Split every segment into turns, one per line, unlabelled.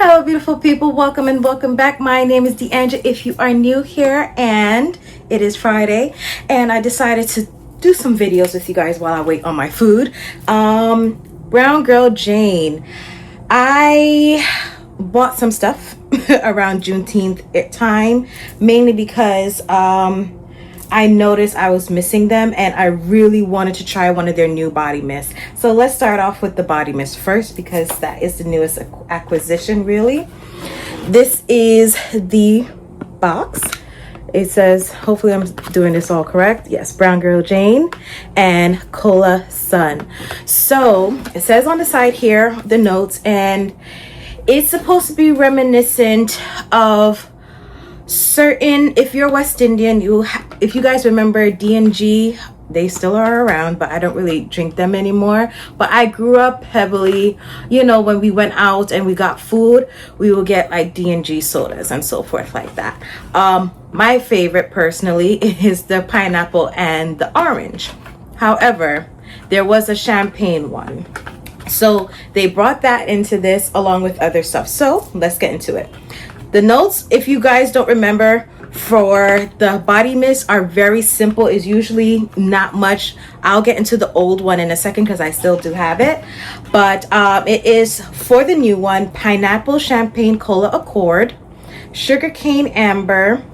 Hello, beautiful people. Welcome and welcome back. My name is Deandra. If you are new here, and it is Friday, and I decided to do some videos with you guys while I wait on my food. Brown Girl Jane. I bought some stuff around Juneteenth time, mainly because I noticed I was missing them and I really wanted to try one of their new body mists. So let's start off with the body mist first because that is the newest acquisition, really. This is the box. It says, hopefully I'm doing this all correct. Yes, Brown Girl Jane and KOLA Sun. So it says on the side here, the notes, and it's supposed to be reminiscent of certain, if you're West Indian, if you guys remember D&G, they still are around, but I don't really drink them anymore. But I grew up heavily, you know, when we went out and we got food, we will get like D&G sodas and so forth like that. My favorite personally is the pineapple and the orange. However, there was a champagne one. So they brought that into this along with other stuff. So let's get into it. The notes, if you guys don't remember, for the body mist are very simple. It's usually not much. I'll get into the old one in a second because I still do have it. But it is, for the new one, pineapple champagne cola accord, sugarcane amber,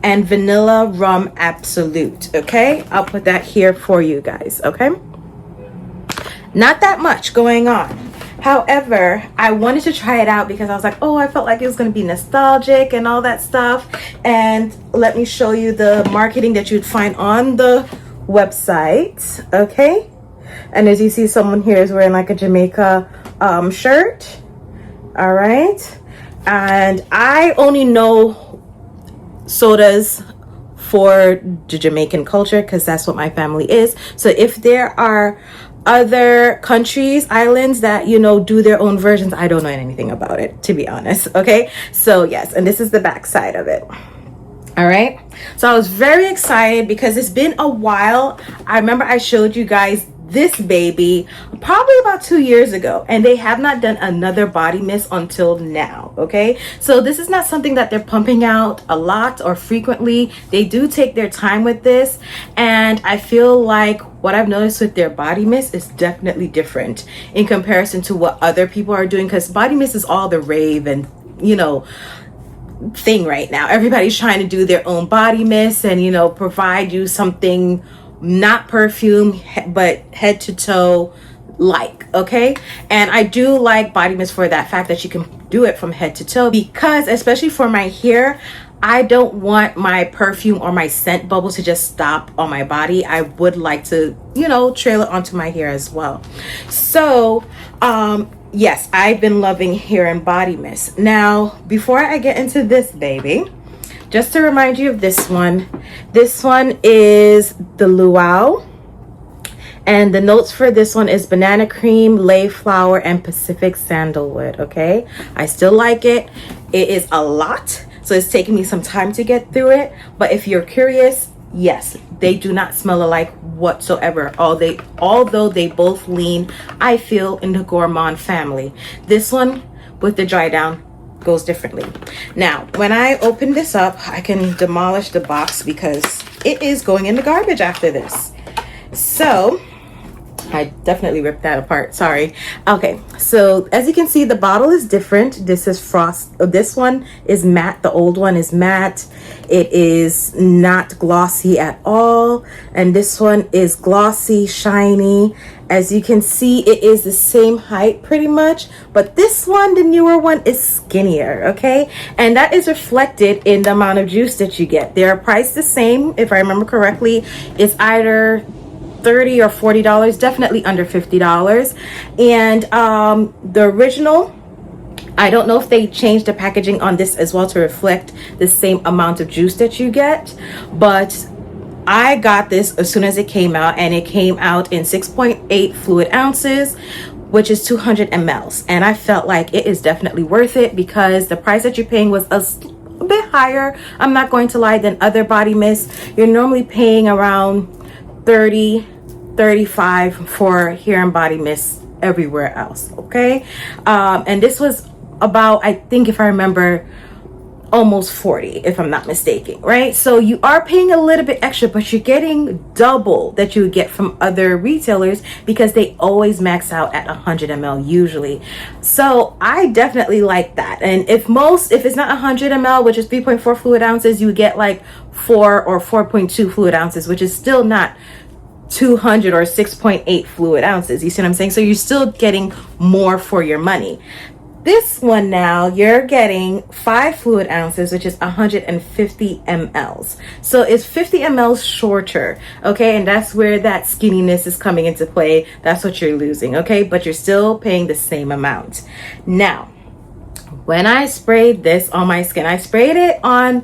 and vanilla rum absolute. Okay, I'll put that here for you guys. Okay, not that much going on. However, I wanted to try it out because I was like, oh, I felt like it was going to be nostalgic and all that stuff. And let me show you the marketing that you'd find on the website. Okay. And as you see, someone here is wearing like a Jamaica shirt. All right. And I only know sodas for the Jamaican culture because that's what my family is. So if there are other countries, islands that, you know, do their own versions, I don't know anything about it, to be honest. Okay, so yes, and this is the back side of it. All right, so I was very excited because it's been a while. I remember I showed you guys this baby probably about 2 years ago, and they have not done another body mist until now. Okay, so this is not something that they're pumping out a lot or frequently. They do take their time with this, and I feel like what I've noticed with their body mist is definitely different in comparison to what other people are doing, because body mist is all the rave and, you know, thing right now. Everybody's trying to do their own body mist and, you know, provide you something not perfume but head to toe like. Okay, and I do like body mist for that fact that you can do it from head to toe, because especially for my hair, I don't want my perfume or my scent bubbles to just stop on my body. I would like to, you know, trail it onto my hair as well. So yes, I've been loving hair and body mist. Now before I get into this baby, just to remind you of this one is the luau, and the notes for this one is banana cream, lay flower, and Pacific sandalwood. Okay, I still like it. It is a lot, so it's taking me some time to get through it, but if you're curious, yes, they do not smell alike whatsoever. Although they both lean, I feel, in the gourmand family. This one with the dry down goes differently. Now when I open this up, I can demolish the box because it is going in the garbage after this. So I definitely ripped that apart, sorry. Okay, so as you can see, the bottle is different. This is frost. This one is matte. The old one is matte. It is not glossy at all, and this one is glossy, shiny. As you can see, it is the same height pretty much, but this one, the newer one, is skinnier. Okay, and that is reflected in the amount of juice that you get. They are priced the same, if I remember correctly. It's either $30 or $40, definitely under $50. And the original, I don't know if they changed the packaging on this as well to reflect the same amount of juice that you get, but I got this as soon as it came out, and it came out in 6.8 fluid ounces, which is 200 mLs, and I felt like it is definitely worth it because the price that you're paying was a bit higher, I'm not going to lie, than other body mists. You're normally paying around 30, 35 for hair and body mist everywhere else. Okay, and this was about, I think if I remember, almost 40, if I'm not mistaken, right? So you are paying a little bit extra, but you're getting double that you would get from other retailers because they always max out at 100 ml usually. So I definitely like that. And if it's not 100 ml, which is 3.4 fluid ounces, you would get like 4 or 4.2 fluid ounces, which is still not 200 or 6.8 fluid ounces. You see what I'm saying? So you're still getting more for your money. This one now, you're getting 5 fluid ounces, which is 150 mLs. So it's 50 mLs shorter, okay? And that's where that skinniness is coming into play. That's what you're losing, okay? But you're still paying the same amount. Now, when I sprayed this on my skin, I sprayed it on,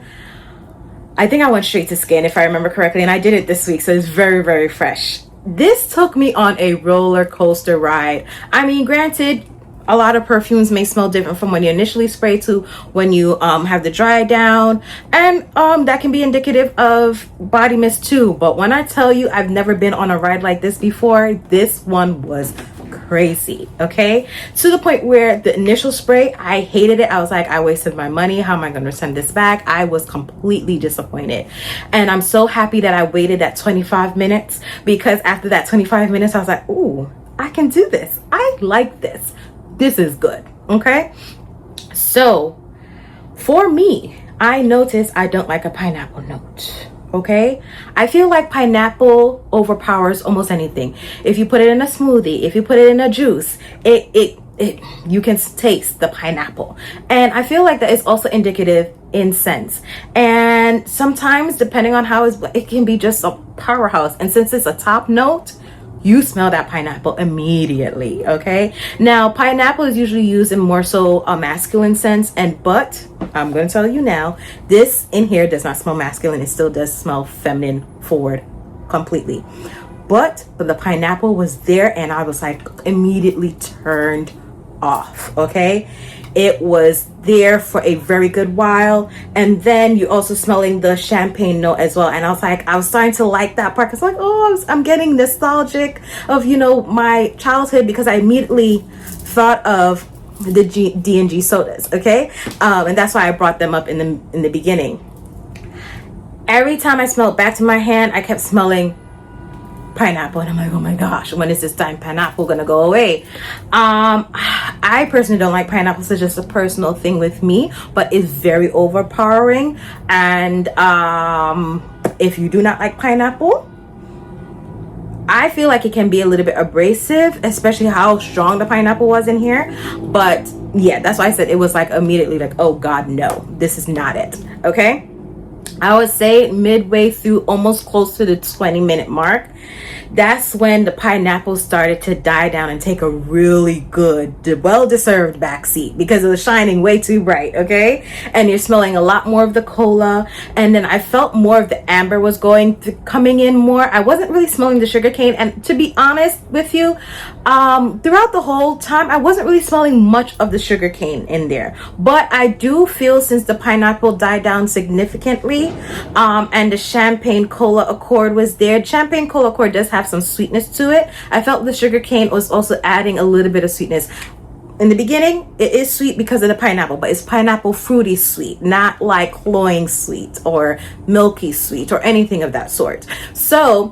I think I went straight to skin if I remember correctly, and I did it this week, so it's very, very fresh. This took me on a roller coaster ride. I mean, granted, a lot of perfumes may smell different from when you initially spray to when you have the dry down, and that can be indicative of body mist too. But when I tell you I've never been on a ride like this before, this one was crazy, okay? To the point where the initial spray, I hated it. I was like, I wasted my money. How am I going to send this back? I was completely disappointed. And I'm so happy that I waited that 25 minutes, because after that 25 minutes, I was like, ooh, I can do this. I like this. This is good, okay? So for me, I noticed I don't like a pineapple note, okay? I feel like pineapple overpowers almost anything. If you put it in a smoothie, if you put it in a juice, you can taste the pineapple. And I feel like that is also indicative in scents. And sometimes, depending on how it can be just a powerhouse. And since it's a top note, you smell that pineapple immediately, okay? Now, pineapple is usually used in more so a masculine sense, but I'm going to tell you now, this in here does not smell masculine. It still does smell feminine forward completely. But the pineapple was there, and I was like immediately turned off, okay? It was there for a very good while. And then you're also smelling the champagne note as well. And I was starting to like that part, because like, oh, I'm getting nostalgic of, my childhood, because I immediately thought of the D&G sodas, okay? And that's why I brought them up in the beginning. Every time I smelled back to my hand, I kept smelling pineapple, and I'm like, oh my gosh, when is this time pineapple gonna go away? I personally don't like pineapple, so it's just a personal thing with me, but it's very overpowering. And if you do not like pineapple, I feel like it can be a little bit abrasive, especially how strong the pineapple was in here. But yeah, that's why I said it was like immediately like, oh god, no, this is not it, okay? I would say midway through, almost close to the 20-minute mark, that's when the pineapple started to die down and take a really good, well-deserved backseat, because it was shining way too bright, okay? And you're smelling a lot more of the cola. And then I felt more of the amber was coming in more. I wasn't really smelling the sugarcane. And to be honest with you, throughout the whole time, I wasn't really smelling much of the sugarcane in there. But I do feel, since the pineapple died down significantly, and the champagne cola accord was there. Champagne cola accord does have some sweetness to it. I felt the sugar cane was also adding a little bit of sweetness. In the beginning, it is sweet because of the pineapple, but it's pineapple fruity sweet, not like cloying sweet or milky sweet or anything of that sort. So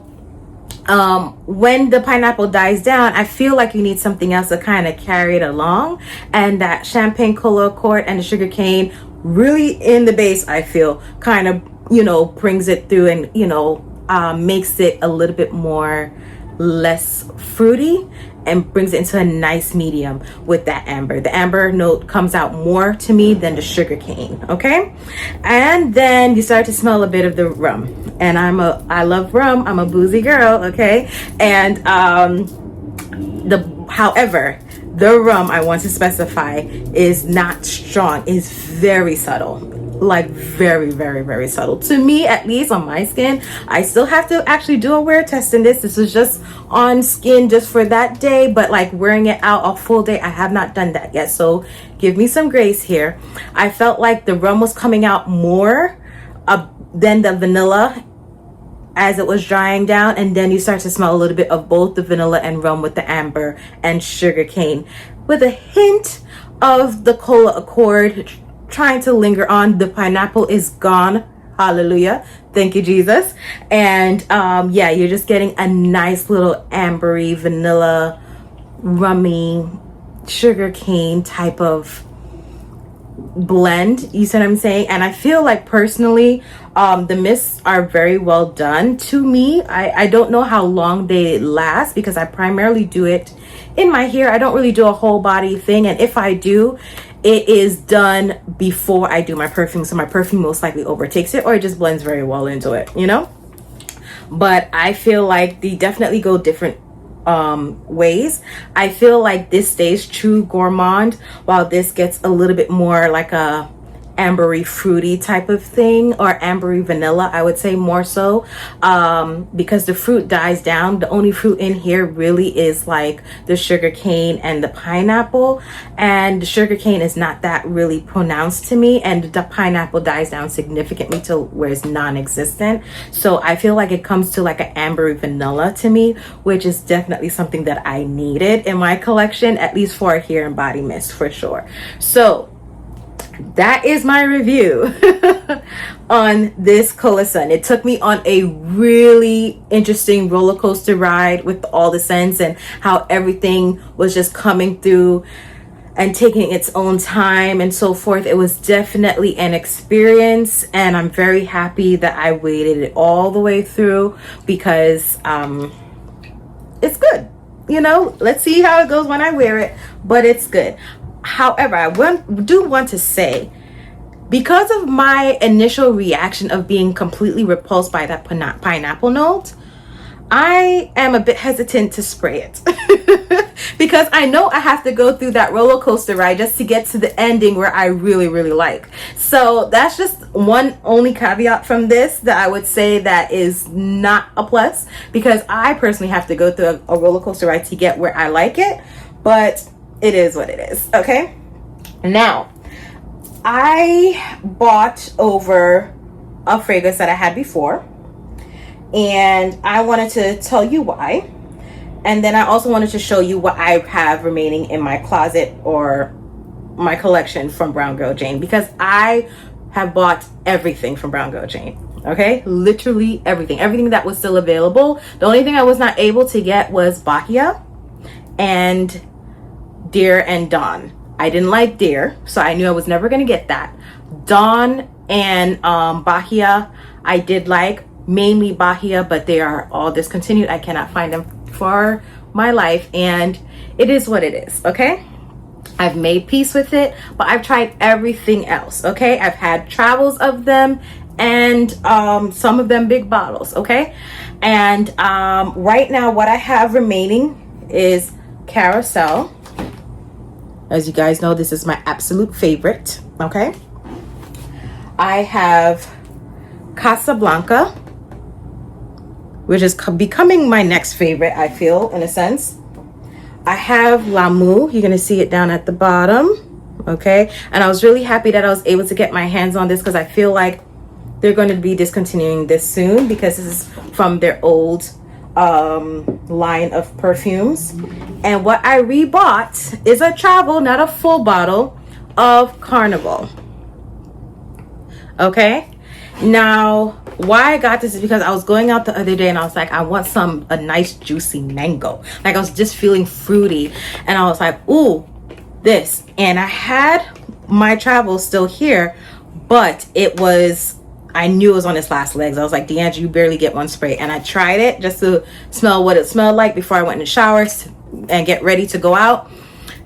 when the pineapple dies down, I feel like you need something else to kind of carry it along, and that champagne cola accord and the sugar cane really in the base, I feel, kind of brings it through, and makes it a little bit more less fruity, and brings it into a nice medium with that amber. The amber note comes out more to me than the sugar cane, okay? And then you start to smell a bit of the rum, and I love rum. I'm a boozy girl, okay? And however, the rum, I want to specify, is not strong. It's very subtle, like very, very, very subtle. To me, at least on my skin, I still have to actually do a wear test in this. This is just on skin just for that day, but like wearing it out a full day, I have not done that yet. So give me some grace here. I felt like the rum was coming out more than the vanilla as it was drying down, and then you start to smell a little bit of both the vanilla and rum with the amber and sugar cane, with a hint of the Cola Accord, trying to linger on. The pineapple is gone. Hallelujah. Thank you, Jesus. And yeah, you're just getting a nice little ambery, vanilla, rummy, sugar cane type of blend. You see what I'm saying? And I feel like personally, the mists are very well done to me. I don't know how long they last because I primarily do it in my hair. I don't really do a whole body thing, and if I do, it is done before I do my perfume, so my perfume most likely overtakes it, or it just blends very well into it, you know. But I feel like they definitely go different ways. I feel like this stays true gourmand, while this gets a little bit more like a ambery fruity type of thing, or ambery vanilla, I would say more so, because the fruit dies down. The only fruit in here really is like the sugar cane and the pineapple, and the sugar cane is not that really pronounced to me, and the pineapple dies down significantly to where it's non-existent. So I feel like it comes to like an ambery vanilla to me, which is definitely something that I needed in my collection, at least for a hair and body mist for sure. So that is my review on this KOLA Sun. It took me on a really interesting roller coaster ride with all the scents and how everything was just coming through and taking its own time and so forth. It was definitely an experience, and I'm very happy that I waited it all the way through because it's good. You know, let's see how it goes when I wear it, but it's good. However, I do want to say, because of my initial reaction of being completely repulsed by that pineapple note, I am a bit hesitant to spray it because I know I have to go through that roller coaster ride just to get to the ending where I really, really like. So that's just one only caveat from this that I would say that is not a plus, because I personally have to go through a roller coaster ride to get where I like it. But it is what it is. Okay, now I bought over a fragrance that I had before, and I wanted to tell you why, and then I also wanted to show you what I have remaining in my closet or my collection from BrownGirl Jane, because I have bought everything from BrownGirl Jane. Okay, literally everything that was still available. The only thing I was not able to get was Bahia and Dear and Dawn. I didn't like Dear, so I knew I was never going to get that. Dawn and Bahia I did like, mainly Bahia, but they are all discontinued. I cannot find them for my life, and it is what it is. Okay, I've made peace with it, but I've tried everything else. Okay, I've had travels of them, and some of them big bottles. Okay, and right now what I have remaining is Carousel. As you guys know, this is my absolute favorite. Okay, I have Casablanca, which is becoming my next favorite, I feel, in a sense. I have L'amour. You're gonna see it down at the bottom. Okay, and I was really happy that I was able to get my hands on this, because I feel like they're going to be discontinuing this soon, because this is from their old line of perfumes. And what I rebought is a travel, not a full bottle, of Carnival. Okay, now why I got this is because I was going out the other day and I was like, I want a nice juicy mango. Like, I was just feeling fruity, and I was like, ooh, this. And I had my travel still here, but I knew it was on its last legs. I was like, D'Angelo, you barely get one spray. And I tried it just to smell what it smelled like before I went in the shower and get ready to go out.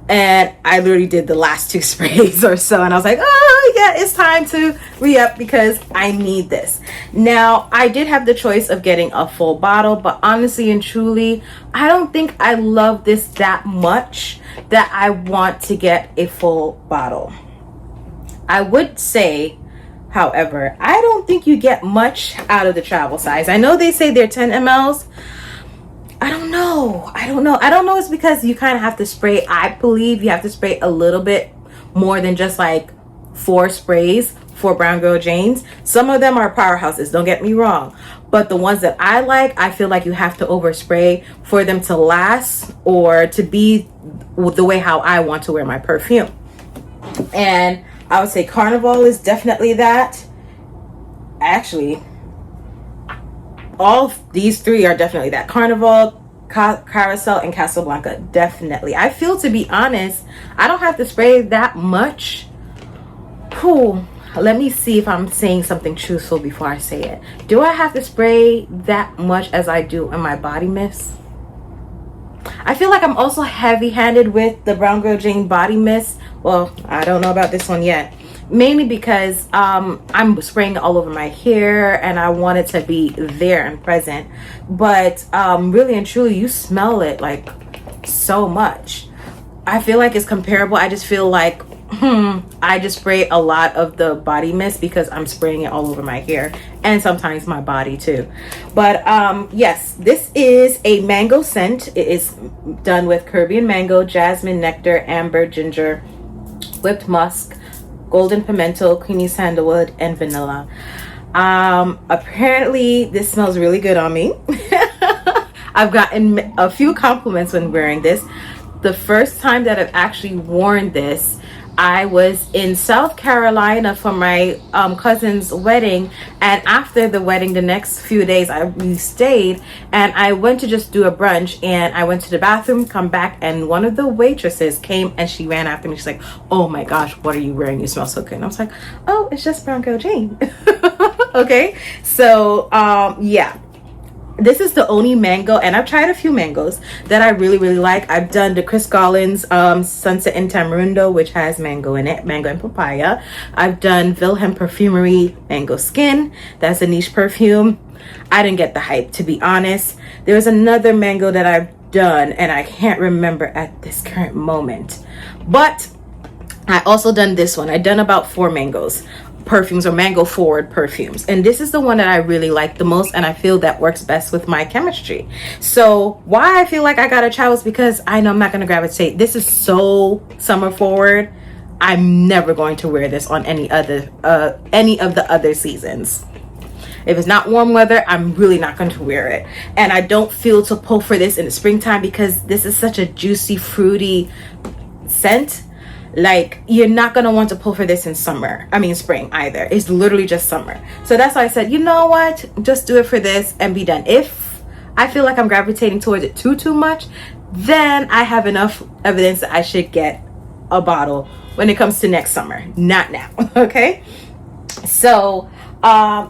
And I literally did the last 2 sprays or so. And I was like, oh yeah, it's time to re-up because I need this. Now, I did have the choice of getting a full bottle, but honestly and truly, I don't think I love this that much that I want to get a full bottle. I would say, however, I don't think you get much out of the travel size. I know they say they're 10 mLs. I don't know. It's because you kind of have to spray. I believe you have to spray a little bit more than just like 4 sprays for BrownGirl Jane's. Some of them are powerhouses, don't get me wrong. But the ones that I like, I feel like you have to overspray for them to last or to be the way how I want to wear my perfume. And I would say Carnival is definitely that. Actually, all these three are definitely that. Carnival, Carousel, and Casablanca, definitely. I feel, to be honest, I don't have to spray that much. Cool. Let me see if I'm saying something truthful before I say it. Do I have to spray that much as I do in my body mist? I feel like I'm also heavy-handed with the Brown Girl Jane body mist. Well, I don't know about this one yet. Mainly because I'm spraying it all over my hair and I want it to be there and present. But really and truly, you smell it like so much. I feel like it's comparable. I just feel like I just spray a lot of the body mist because I'm spraying it all over my hair and sometimes my body too. But yes, this is a mango scent. It is done with Caribbean mango, jasmine, nectar, amber, ginger, whipped musk, golden pimento, creamy sandalwood, and vanilla. Apparently this smells really good on me. I've gotten a few compliments when wearing this. The first time that I've actually worn this, I was in South Carolina for my cousin's wedding, and after the wedding, the next few days we stayed, and I went to just do a brunch, and I went to the bathroom, come back, and one of the waitresses came and she ran after me. She's like, "Oh my gosh, what are you wearing? You smell so good." And I was like, "Oh, it's just Brown Girl Jane." Okay, so yeah. This is the only mango, and I've tried a few mangoes that I really like. I've done the Chris Garland's Sunset in Tamarindo, which has mango in it, mango and papaya. I've done Wilhelm Perfumery Mango Skin. That's a niche perfume. I didn't get the hype, to be honest. There's another mango that I've done, and I can't remember at this current moment. But I also done this one. I've done about 4 mangoes. Perfumes, or mango forward perfumes, and this is the one that I really like the most, and I feel that works best with my chemistry. So why I feel like I gotta try is because I know I'm not gonna gravitate. This is so summer forward. I'm never going to wear this on any of the other seasons. If it's not warm weather, I'm really not going to wear it. And I don't feel to pull for this in the springtime because this is such a juicy, fruity scent. Like, you're not gonna want to pull for this in spring either. It's literally just summer. So that's why I said, you know what, just do it for this and be done. If I feel like I'm gravitating towards it too much, then I have enough evidence that I should get a bottle when it comes to next summer, not now. Okay, so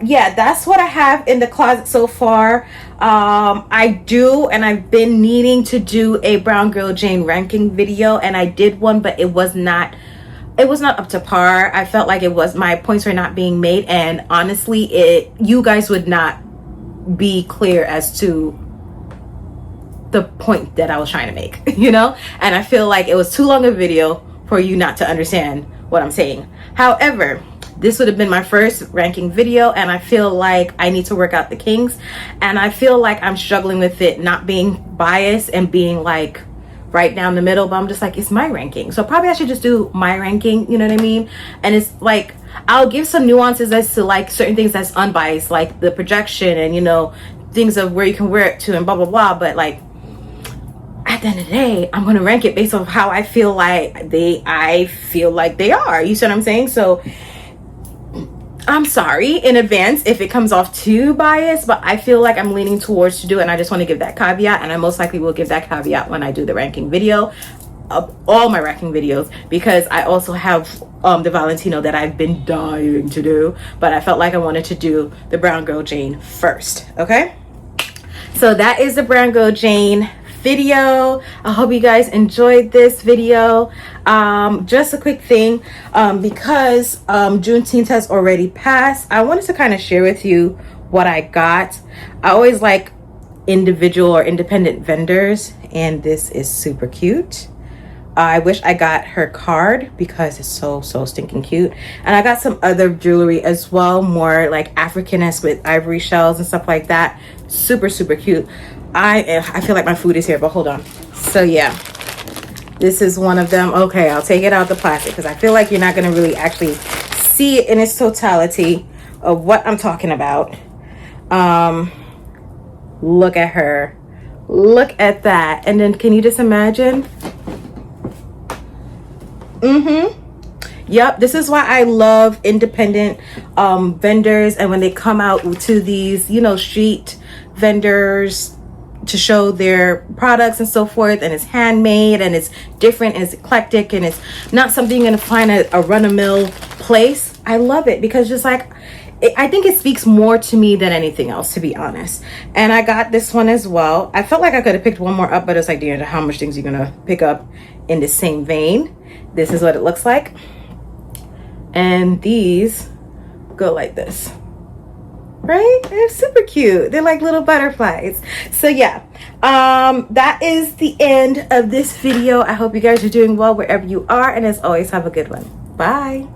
yeah, that's what I have in the closet so far. I've been needing to do a Brown Girl Jane ranking video, and I did one, but it was not up to par. I felt like my points were not being made, and honestly, you guys would not be clear as to the point that I was trying to make, you know? And I feel like it was too long a video for you not to understand what I'm saying. However, this would have been my first ranking video, and I feel like I need to work out the kinks, and I feel like I'm struggling with it not being biased and being like right down the middle, but I'm just like, it's my ranking, so probably I should just do my ranking, you know what I mean? And it's like, I'll give some nuances as to like certain things that's unbiased, like the projection and, you know, things of where you can wear it to and blah blah blah, but like at the end of the day, I'm gonna rank it based on how I feel like they are, you see what I'm saying? So I'm sorry in advance if it comes off too biased, but I feel like I'm leaning towards to do it, and I just want to give that caveat, and I most likely will give that caveat when I do the ranking video of all my ranking videos, because I also have the Valentino that I've been dying to do, but I felt like I wanted to do the Brown Girl Jane first. Okay, so that is the Brown Girl Jane video. I hope you guys enjoyed this video. Just a quick thing, because Juneteenth has already passed, I wanted to kind of share with you what I got. I always like individual or independent vendors, and this is super cute. I wish I got her card because it's so stinking cute. And I got some other jewelry as well, more like African-esque with ivory shells and stuff like that. Super cute. I feel like my food is here, but hold on. So yeah, this is one of them. Okay, I'll take it out the plastic because I feel like you're not going to really actually see it in its totality of what I'm talking about. Look at her. Look at that. And then can you just imagine? Yep, this is why I love independent vendors, and when they come out to these, you know, street vendors to show their products and so forth, and it's handmade and it's different and it's eclectic and it's not something you're gonna find at a run-of-mill place. I love it because just like I think it speaks more to me than anything else, to be honest. And I got this one as well. I felt like I could have picked one more up, but it's like, Deandra, how much things are you gonna pick up in the same vein? This is what it looks like, and these go like this. Right? They're super cute. They're like little butterflies. So yeah, that is the end of this video. I hope you guys are doing well wherever you are, and as always, have a good one. Bye.